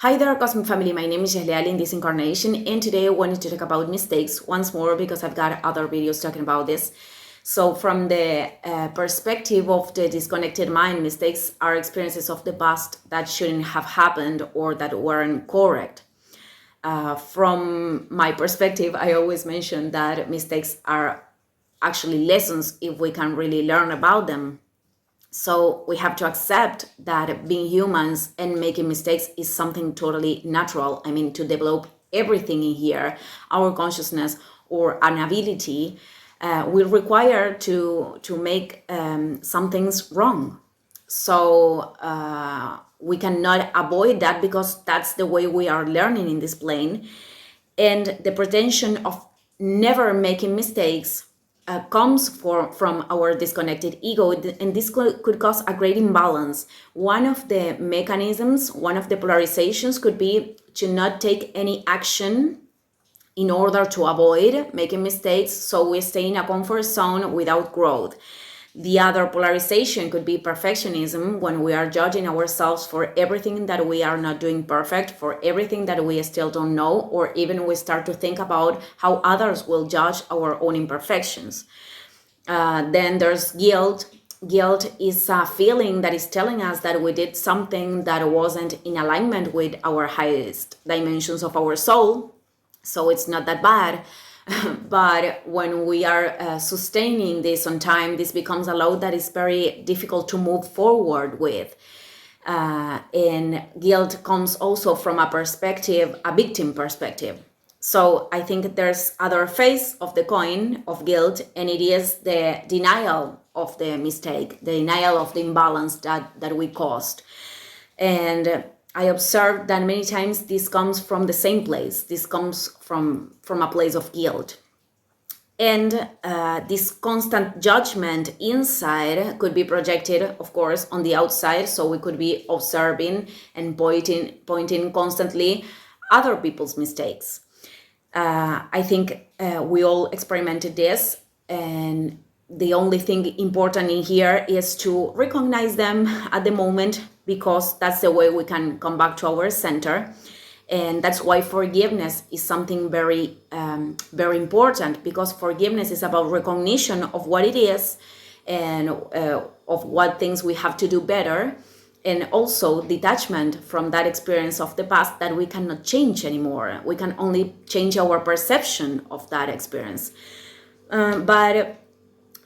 Hi there, Cosmic Family. My name is Jahliali in this incarnation, and today I wanted to talk about mistakes once more because I've got other videos talking about this. So, from the perspective of the disconnected mind, mistakes are experiences of the past that shouldn't have happened or that weren't correct. From my perspective, I always mention that mistakes are actually lessons if we can really learn about them. So we have to accept that being humans and making mistakes is something totally natural. I mean, to develop everything in here, our consciousness or an ability, will require to make some things wrong. So we cannot avoid that because that's the way we are learning in this plane. And the pretension of never making mistakes comes from our disconnected ego, and this could cause a great imbalance. One of the mechanisms, one of the polarizations could be to not take any action in order to avoid making mistakes, so we stay in a comfort zone without growth. The other polarization could be perfectionism, when we are judging ourselves for everything that we are not doing perfect, for everything that we still don't know, or even we start to think about how others will judge our own imperfections. Then there's guilt. Guilt is a feeling that is telling us that we did something that wasn't in alignment with our highest dimensions of our soul. So it's not that bad. But when we are sustaining this on time, this becomes a load that is very difficult to move forward with. And guilt comes also from a perspective, a victim perspective. So I think there's other face of the coin of guilt, and it is the denial of the mistake, the denial of the imbalance that we caused. And I observed that many times this comes from the same place. This comes from a place of guilt. And this constant judgment inside could be projected, of course, on the outside. So we could be observing and pointing constantly other people's mistakes. I think we all experimented this, and the only thing important in here is to recognize them at the moment, because that's the way we can come back to our center. And that's why forgiveness is something very, very important, because forgiveness is about recognition of what it is and of what things we have to do better, and also detachment from that experience of the past that we cannot change anymore. We can only change our perception of that experience. But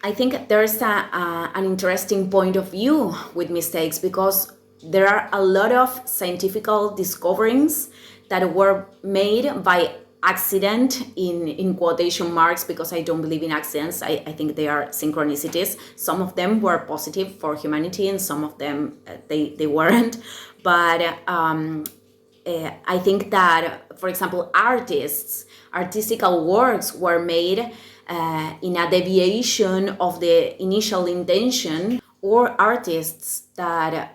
I think there's an interesting point of view with mistakes, because there are a lot of scientific discoveries that were made by accident, in quotation marks, because I don't believe in accidents. I think they are synchronicities. Some of them were positive for humanity, and some of them they weren't. But I think that, for example, artistical works were made in a deviation of the initial intention, or artists that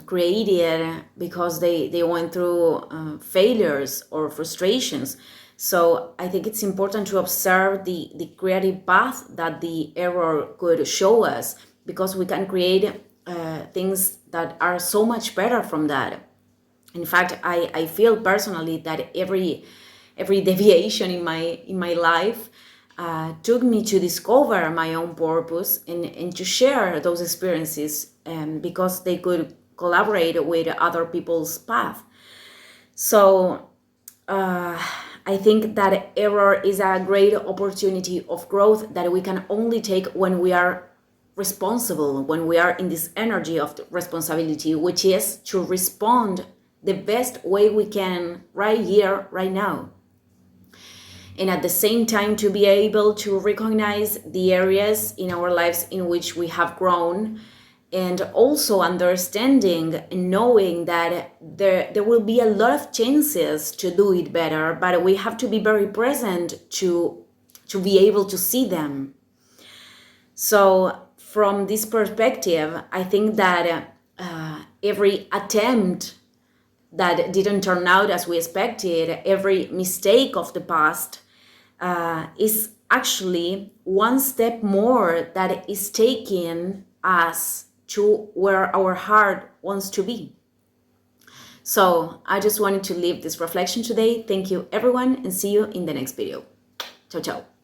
created because they went through failures or frustrations. So I think it's important to observe the creative path that the error could show us, because we can create things that are so much better from that. In fact, I feel personally that every deviation in my life took me to discover my own purpose, and to share those experiences, because they could collaborate with other people's path. So I think that error is a great opportunity of growth that we can only take when we are responsible, when we are in this energy of the responsibility, which is to respond the best way we can right here, right now. And at the same time, to be able to recognize the areas in our lives in which we have grown, and also understanding and knowing that there will be a lot of chances to do it better, but we have to be very present to be able to see them. So from this perspective, I think that every attempt that didn't turn out as we expected, every mistake of the past, is actually one step more that is taking us to where our heart wants to be. So I just wanted to leave this reflection today. Thank you, everyone, and see you in the next video. Ciao, ciao.